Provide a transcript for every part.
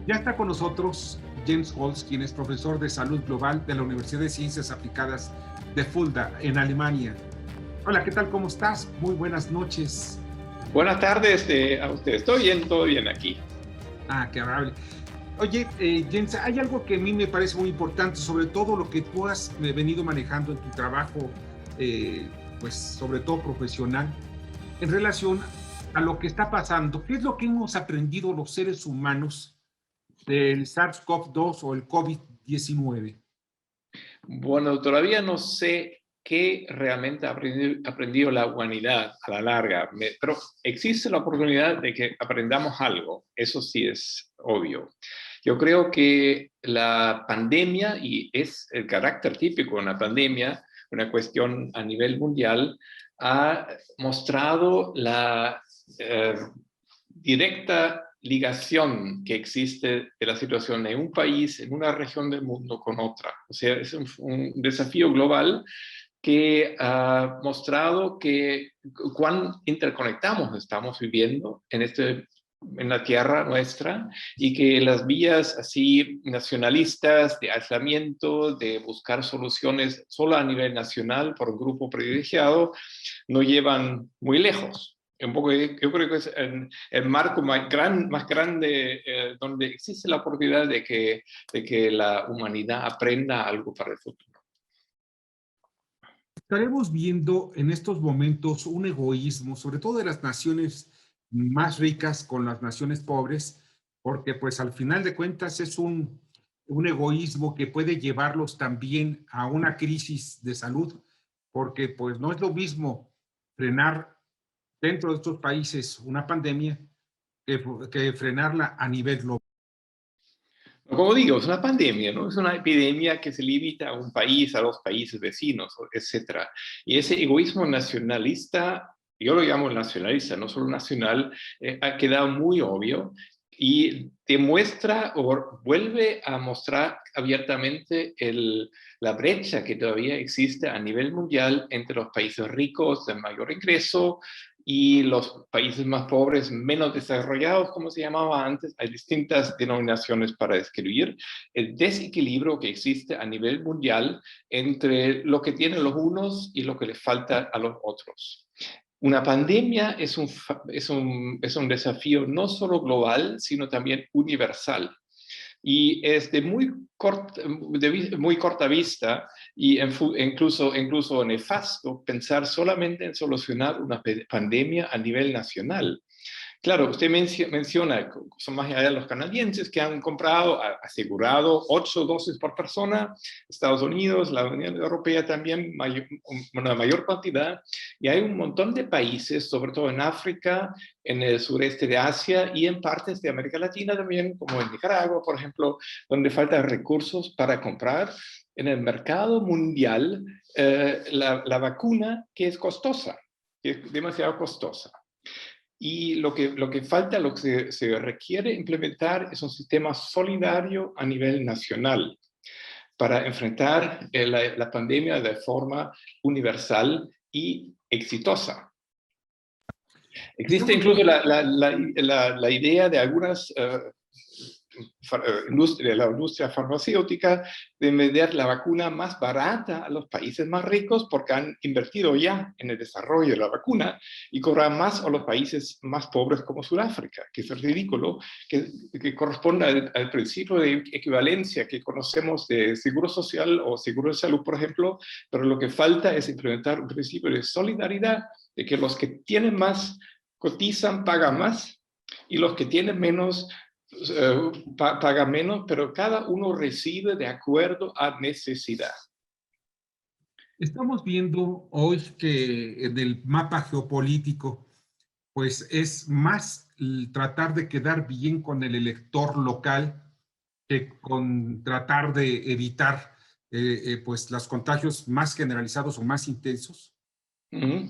Ya está con nosotros James Holz, quien es profesor de Salud Global de la Universidad de Ciencias Aplicadas de Fulda, en Alemania. Hola, ¿qué tal? ¿Cómo estás? Muy buenas noches. Buenas tardes a usted. Estoy bien, todo bien aquí. Qué amable. Oye, James, hay algo que a mí me parece muy importante, sobre todo lo que tú has venido manejando en tu trabajo, pues sobre todo profesional, en relación a lo que está pasando. ¿Qué es lo que hemos aprendido los seres humanos del SARS-CoV-2 o el COVID-19? Bueno, todavía no sé qué realmente ha aprendido la humanidad a la larga, pero existe la oportunidad de que aprendamos algo, eso sí es obvio. Yo creo que la pandemia, y es el carácter típico de una pandemia, una cuestión a nivel mundial, ha mostrado la directa ligación que existe de la situación en un país, en una región del mundo con otra. O sea, es un desafío global que ha mostrado que cuán interconectados estamos viviendo en la tierra nuestra, y que las vías así nacionalistas de aislamiento, de buscar soluciones solo a nivel nacional por un grupo privilegiado, no llevan muy lejos. Un poco, yo creo que es el marco más grande donde existe la oportunidad de que la humanidad aprenda algo para el futuro. Estaremos viendo en estos momentos un egoísmo, sobre todo de las naciones más ricas con las naciones pobres, porque pues al final de cuentas es un egoísmo que puede llevarlos también a una crisis de salud, porque pues no es lo mismo frenar dentro de estos países una pandemia que frenarla a nivel global. Como digo, es una pandemia, ¿no? Es una epidemia que se limita a un país, a los países vecinos, etc. Y ese egoísmo nacionalista, yo lo llamo nacionalista, no solo nacional, ha quedado muy obvio y demuestra o vuelve a mostrar abiertamente la brecha que todavía existe a nivel mundial entre los países ricos de mayor ingreso y los países más pobres, menos desarrollados, como se llamaba antes. Hay distintas denominaciones para describir el desequilibrio que existe a nivel mundial entre lo que tienen los unos y lo que les falta a los otros. Una pandemia es un desafío no solo global, sino también universal. Y es de muy corta vista y incluso nefasto pensar solamente en solucionar una pandemia a nivel nacional. Claro, usted menciona, son más allá de los canadienses que han comprado, asegurado 8 dosis por persona, Estados Unidos, la Unión Europea también, una mayor cantidad, y hay un montón de países, sobre todo en África, en el sureste de Asia y en partes de América Latina también, como en Nicaragua, por ejemplo, donde faltan recursos para comprar en el mercado mundial la vacuna que es costosa, que es demasiado costosa. Y lo que falta, lo que se requiere implementar es un sistema solidario a nivel nacional para enfrentar la pandemia de forma universal y exitosa. Existe Estamos incluso la idea de algunas la industria farmacéutica de vender la vacuna más barata a los países más ricos porque han invertido ya en el desarrollo de la vacuna, y cobrar más a los países más pobres como Sudáfrica, que es ridículo, que corresponde al principio de equivalencia que conocemos de seguro social o seguro de salud, por ejemplo, pero lo que falta es implementar un principio de solidaridad, de que los que tienen más cotizan, pagan más, y los que tienen menos paga menos, pero cada uno recibe de acuerdo a necesidad. Estamos viendo hoy que en el mapa geopolítico, pues es más tratar de quedar bien con el elector local que con tratar de evitar pues los contagios más generalizados o más intensos. Uh-huh.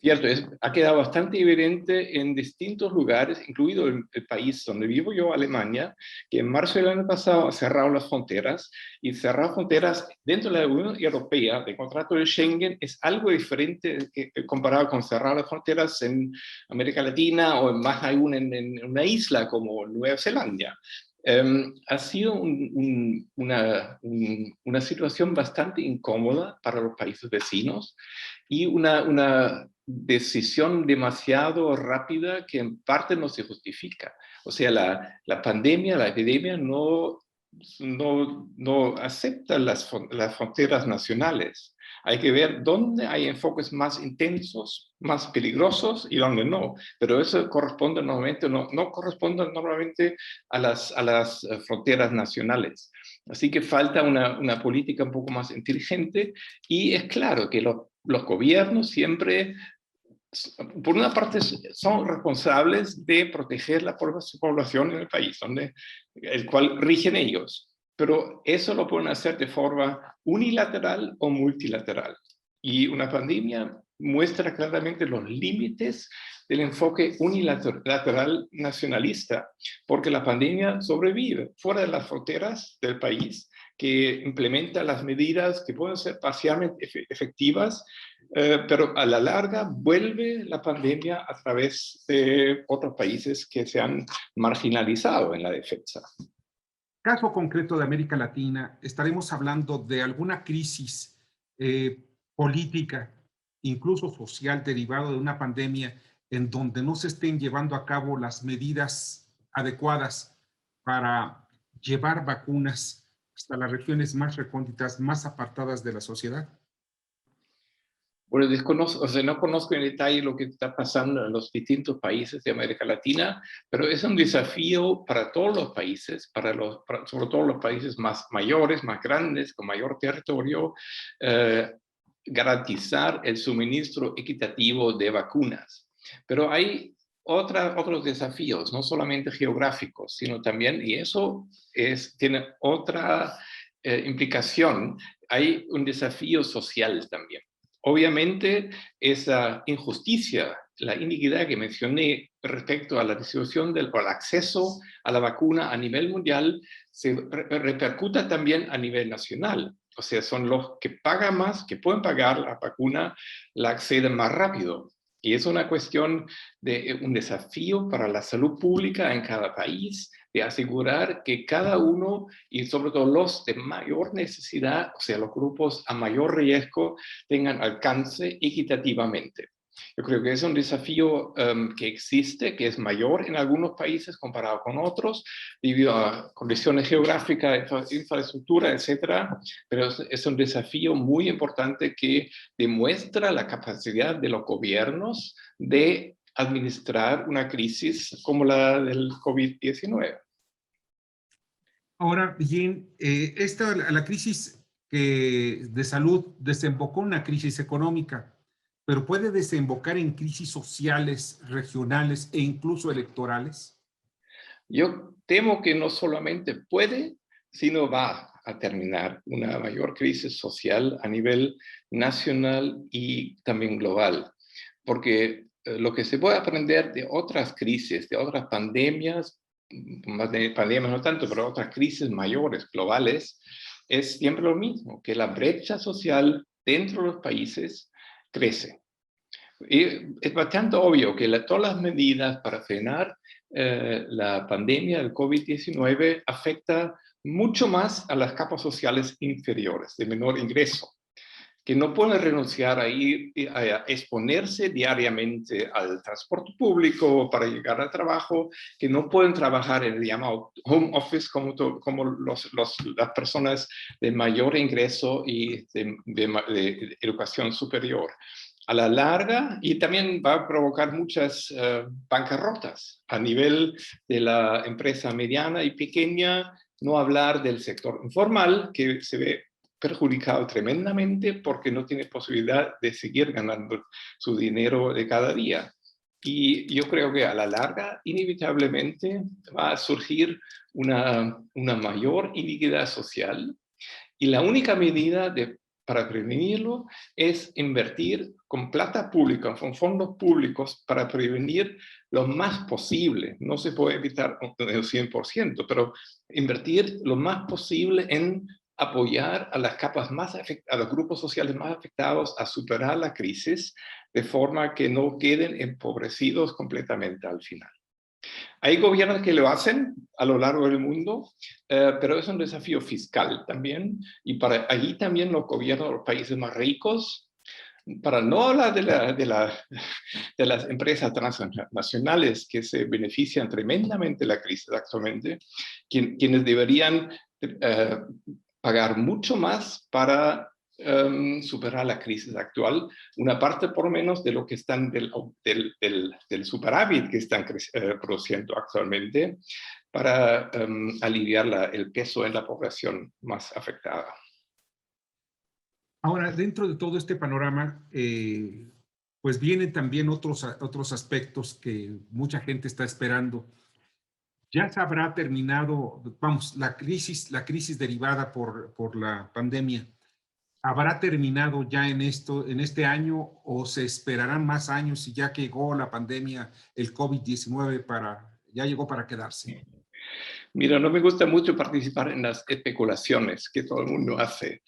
Cierto, ha quedado bastante evidente en distintos lugares, incluido el país donde vivo yo, Alemania, que en marzo del año pasado ha cerrado las fronteras, y cerrar fronteras dentro de la Unión Europea, de contrato de Schengen, es algo diferente comparado con cerrar las fronteras en América Latina o más aún en una isla como Nueva Zelanda. Ha sido una situación bastante incómoda para los países vecinos y una decisión demasiado rápida que en parte no se justifica. O sea, la pandemia, la epidemia no acepta las fronteras nacionales. Hay que ver dónde hay enfoques más intensos, más peligrosos y dónde no. Pero eso corresponde normalmente, no corresponde normalmente a las fronteras nacionales. Así que falta una política un poco más inteligente y es claro que los gobiernos siempre, por una parte, son responsables de proteger la población en el país, el cual rigen ellos. Pero eso lo pueden hacer de forma unilateral o multilateral. Y una pandemia muestra claramente los límites del enfoque unilateral nacionalista, porque la pandemia sobrevive fuera de las fronteras del país, que implementa las medidas que pueden ser parcialmente efectivas, pero a la larga vuelve la pandemia a través de otros países que se han marginalizado en la defensa. Caso concreto de América Latina, estaremos hablando de alguna crisis política, incluso social, derivado de una pandemia en donde no se estén llevando a cabo las medidas adecuadas para llevar vacunas hasta las regiones más recónditas, más apartadas de la sociedad. Bueno, desconozco, o sea, no conozco en detalle lo que está pasando en los distintos países de América Latina, pero es un desafío para todos los países, sobre todo los países más mayores, más grandes, con mayor territorio, eh, garantizar el suministro equitativo de vacunas. Pero hay otros desafíos, no solamente geográficos, sino también, y eso tiene otra implicación, hay un desafío social también. Obviamente, esa injusticia, la iniquidad que mencioné respecto a la distribución al acceso a la vacuna a nivel mundial, se repercuta también a nivel nacional. O sea, son los que pagan más, que pueden pagar la vacuna, la acceden más rápido. Y es una cuestión de un desafío para la salud pública en cada país, de asegurar que cada uno, y sobre todo los de mayor necesidad, o sea, los grupos a mayor riesgo, tengan alcance equitativamente. Yo creo que es un desafío que existe, que es mayor en algunos países comparado con otros, debido a condiciones geográficas, infraestructura, etcétera, pero es un desafío muy importante que demuestra la capacidad de los gobiernos de administrar una crisis como la del COVID-19. Ahora, bien, la crisis de salud desembocó en una crisis económica, pero puede desembocar en crisis sociales, regionales e incluso electorales. Yo temo que no solamente puede, sino va a terminar una mayor crisis social a nivel nacional y también global, porque lo que se puede aprender de otras crisis, de otras pandemias, más de pandemias no tanto, pero otras crisis mayores, globales, es siempre lo mismo, que la brecha social dentro de los países crece. Y es bastante obvio que todas las medidas para frenar la pandemia del COVID-19 afecta mucho más a las capas sociales inferiores, de menor ingreso, que no pueden renunciar a exponerse diariamente al transporte público para llegar al trabajo, que no pueden trabajar en el llamado home office como las personas de mayor ingreso y de educación superior. A la larga, y también va a provocar muchas bancarrotas a nivel de la empresa mediana y pequeña, no hablar del sector informal, que se ve perjudicado tremendamente porque no tiene posibilidad de seguir ganando su dinero de cada día. Y yo creo que a la larga, inevitablemente, va a surgir una mayor iniquidad social y la única medida para prevenirlo es invertir con plata pública, con fondos públicos, para prevenir lo más posible. No se puede evitar el 100%, pero invertir lo más posible en apoyar a las capas a los grupos sociales más afectados a superar la crisis de forma que no queden empobrecidos completamente al final. Hay gobiernos que lo hacen a lo largo del mundo, pero es un desafío fiscal también, y para allí también los gobiernos de los países más ricos, para no hablar de las empresas transnacionales que se benefician tremendamente de la crisis actualmente, quienes deberían pagar mucho más para superar la crisis actual, una parte por lo menos de lo que están del superávit que están produciendo actualmente, para aliviar el peso en la población más afectada. Ahora, dentro de todo este panorama, pues vienen también otros aspectos que mucha gente está esperando. Ya se habrá terminado, vamos, la crisis derivada por la pandemia, ¿habrá terminado ya en este año o se esperarán más años y ya que llegó la pandemia, el COVID-19 ya llegó para quedarse? Mira, no me gusta mucho participar en las especulaciones que todo el mundo hace,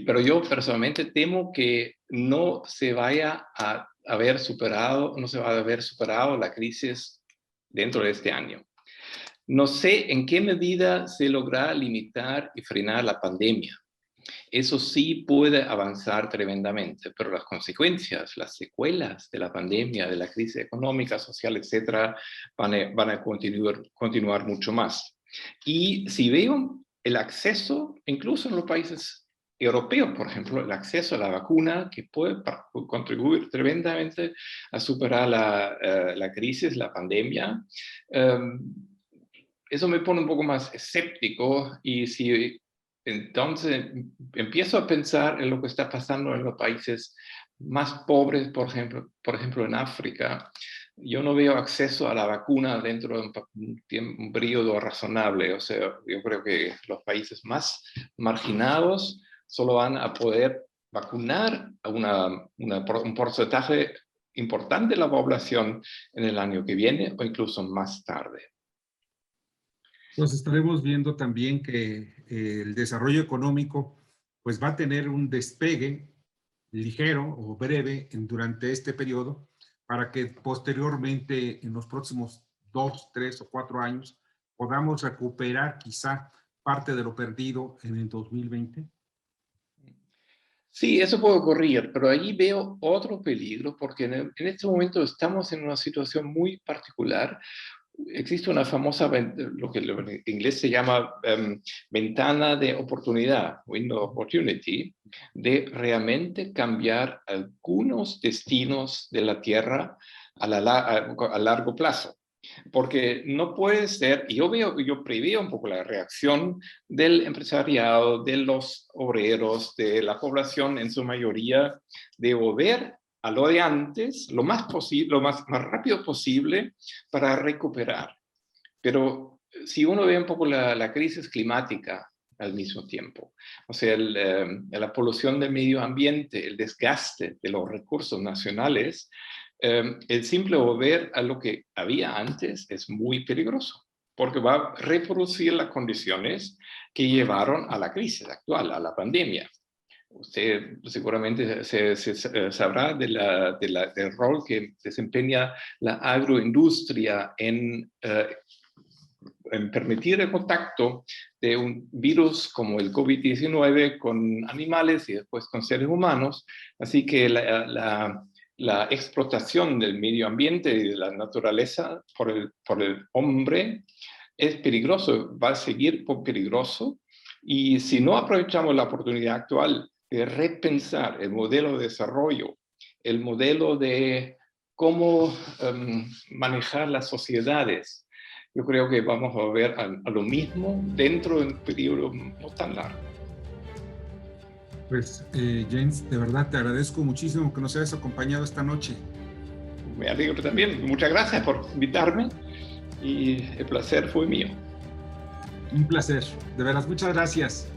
pero yo personalmente temo que no se vaya a haber superado, no se va a haber superado la crisis dentro de este año. No sé en qué medida se logra limitar y frenar la pandemia. Eso sí puede avanzar tremendamente, pero las consecuencias, las secuelas de la pandemia, de la crisis económica, social, etcétera, van a continuar mucho más. Y si veo el acceso, incluso en los países europeos, por ejemplo, el acceso a la vacuna, que puede contribuir tremendamente a superar la crisis, la pandemia, eso me pone un poco más escéptico, y si entonces empiezo a pensar en lo que está pasando en los países más pobres, por ejemplo en África, yo no veo acceso a la vacuna dentro de un periodo razonable. O sea, yo creo que los países más marginados solo van a poder vacunar a un porcentaje importante de la población en el año que viene o incluso más tarde. Pues estaremos viendo también que el desarrollo económico pues va a tener un despegue ligero o breve durante este periodo para que posteriormente en los próximos 2, 3 o 4 años podamos recuperar quizá parte de lo perdido en el 2020. Sí, eso puede ocurrir, pero allí veo otro peligro, porque en este momento estamos en una situación muy particular. Existe una famosa, lo que en inglés se llama ventana de oportunidad, window of opportunity, de realmente cambiar algunos destinos de la Tierra a largo plazo. Porque no puede ser, y yo preveo un poco la reacción del empresariado, de los obreros, de la población en su mayoría, de volver a lo de antes, lo más rápido posible para recuperar. Pero si uno ve un poco la crisis climática al mismo tiempo, o sea, la polución del medio ambiente, el desgaste de los recursos nacionales, el simple volver a lo que había antes es muy peligroso, porque va a reproducir las condiciones que llevaron a la crisis actual, a la pandemia. Usted seguramente sabrá del rol que desempeña la agroindustria en permitir el contacto de un virus como el COVID-19 con animales y después con seres humanos. Así que la explotación del medio ambiente y de la naturaleza por el hombre es peligroso, va a seguir peligroso. Y si no aprovechamos la oportunidad actual de repensar el modelo de desarrollo, el modelo de cómo manejar las sociedades, yo creo que vamos a ver a lo mismo dentro de un periodo no tan largo. Pues James, de verdad te agradezco muchísimo que nos hayas acompañado esta noche. Me alegro también. Muchas gracias por invitarme y el placer fue mío. Un placer, de veras, muchas gracias.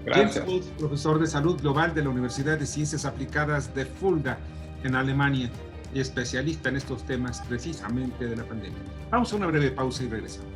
Gracias. James Wolf, profesor de Salud Global de la Universidad de Ciencias Aplicadas de Fulda, en Alemania, y especialista en estos temas precisamente de la pandemia. Vamos a una breve pausa y regresamos.